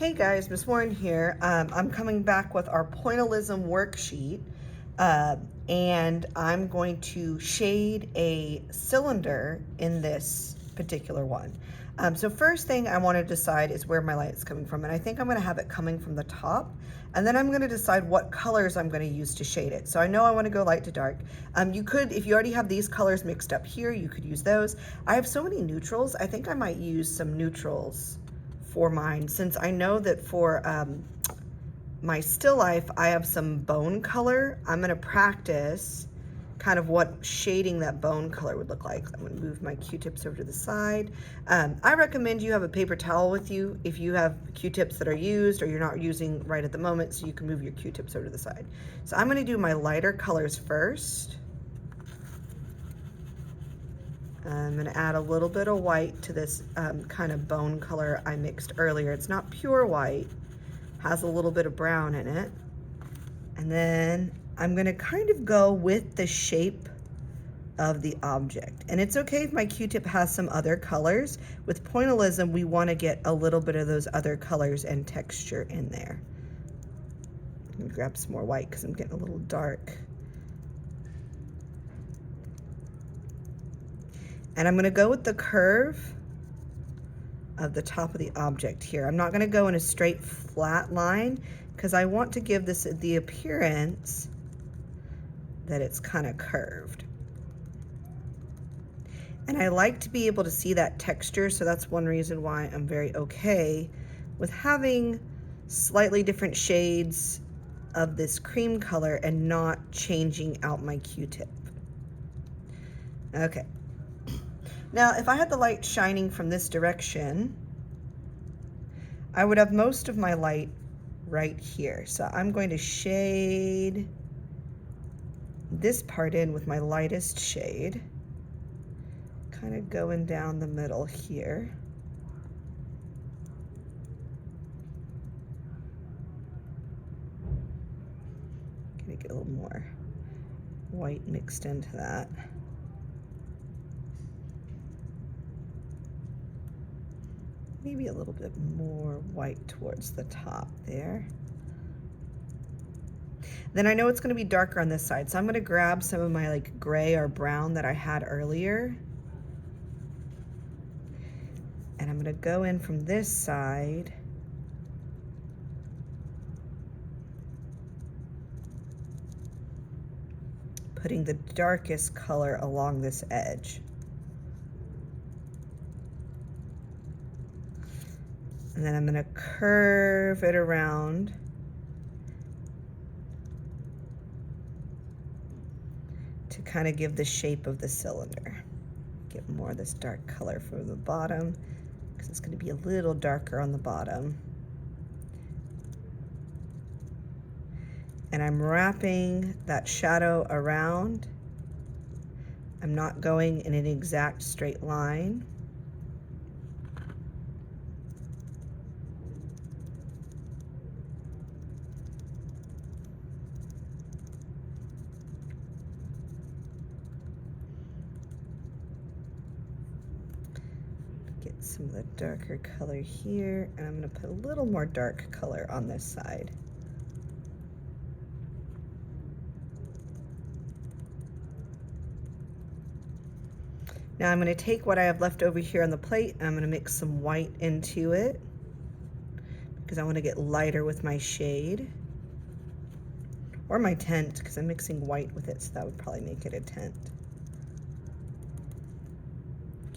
Hey guys, Miss Warren here. I'm coming back with our pointillism worksheet, and I'm going to shade a cylinder in this particular one. So first thing I want to decide is where my light's coming from, and I think I'm going to have it coming from the top, and then I'm going to decide what colors I'm going to use to shade it. So I know I want to go light to dark. You could, if you already have these colors mixed up here, you could use those. I have so many neutrals, I think I might use some neutrals for mine, since I know that for my still life I have some bone color. I'm gonna practice kind of what shading that bone color would look like. I'm gonna move my Q-tips over to the side. I recommend you have a paper towel with you if you have Q-tips that are used or you're not using right at the moment, so you can move your Q-tips over to the side. So I'm gonna do my lighter colors first. I'm going to add a little bit of white to this kind of bone color I mixed earlier. It's not pure white, has a little bit of brown in it. And then I'm going to kind of go with the shape of the object. And it's okay if my Q-tip has some other colors. With pointillism, we want to get a little bit of those other colors and texture in there. Let me grab some more white because I'm getting a little dark. And I'm going to go with the curve of the top of the object here. I'm not going to go in a straight flat line because I want to give this the appearance that it's kind of curved. And I like to be able to see that texture, so that's one reason why I'm very okay with having slightly different shades of this cream color and not changing out my Q-tip. Okay. Now, if I had the light shining from this direction, I would have most of my light right here. So I'm going to shade this part in with my lightest shade, kind of going down the middle here. Gonna get a little more white mixed into that. Maybe a little bit more white towards the top there. Then I know it's going to be darker on this side, so I'm going to grab some of my like gray or brown that I had earlier. And I'm going to go in from this side. Putting the darkest color along this edge. And then I'm going to curve it around to kind of give the shape of the cylinder. Get more of this dark color from the bottom because it's going to be a little darker on the bottom. And I'm wrapping that shadow around. I'm not going in an exact straight line. Get some of the darker color here, and I'm going to put a little more dark color on this side. Now I'm going to take what I have left over here on the plate, and I'm going to mix some white into it because I want to get lighter with my shade, or my tint, because I'm mixing white with it, so that would probably make it a tint.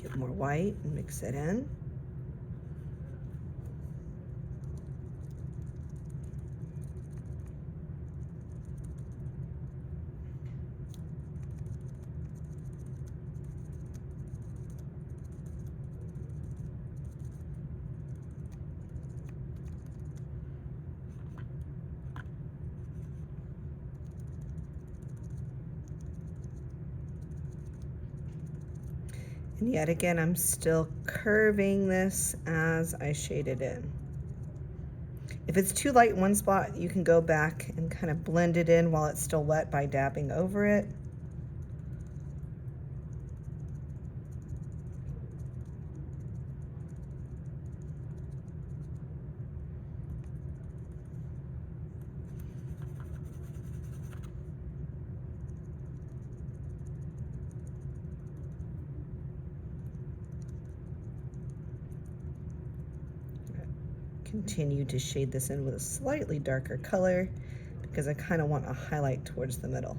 Get more white and mix it in. And yet again, I'm still curving this as I shade it in. If it's too light in one spot, you can go back and kind of blend it in while it's still wet by dabbing over it. continue to shade this in with a slightly darker color because I kind of want a highlight towards the middle.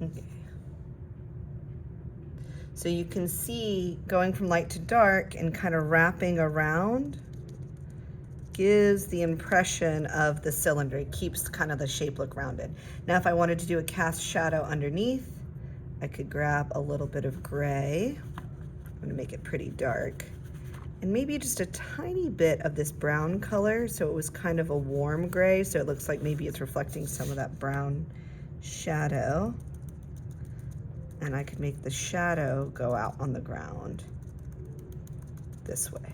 Okay. So you can see going from light to dark and kind of wrapping around gives the impression of the cylinder. It keeps kind of the shape look rounded. Now if I wanted to do a cast shadow underneath, I could grab a little bit of gray. I'm gonna make it pretty dark. And maybe just a tiny bit of this brown color, so it was kind of a warm gray, so it looks like maybe it's reflecting some of that brown shadow. And I could make the shadow go out on the ground this way.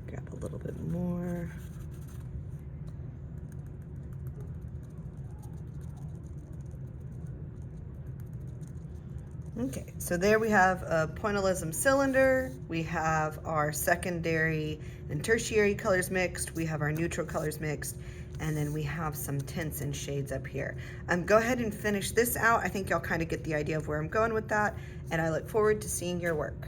Grab a little bit more. Okay, so there we have a pointillism cylinder. We have our secondary and tertiary colors mixed. We have our neutral colors mixed. And then we have some tints and shades up here. Go ahead and finish this out. I think y'all kind of get the idea of where I'm going with that. And I look forward to seeing your work.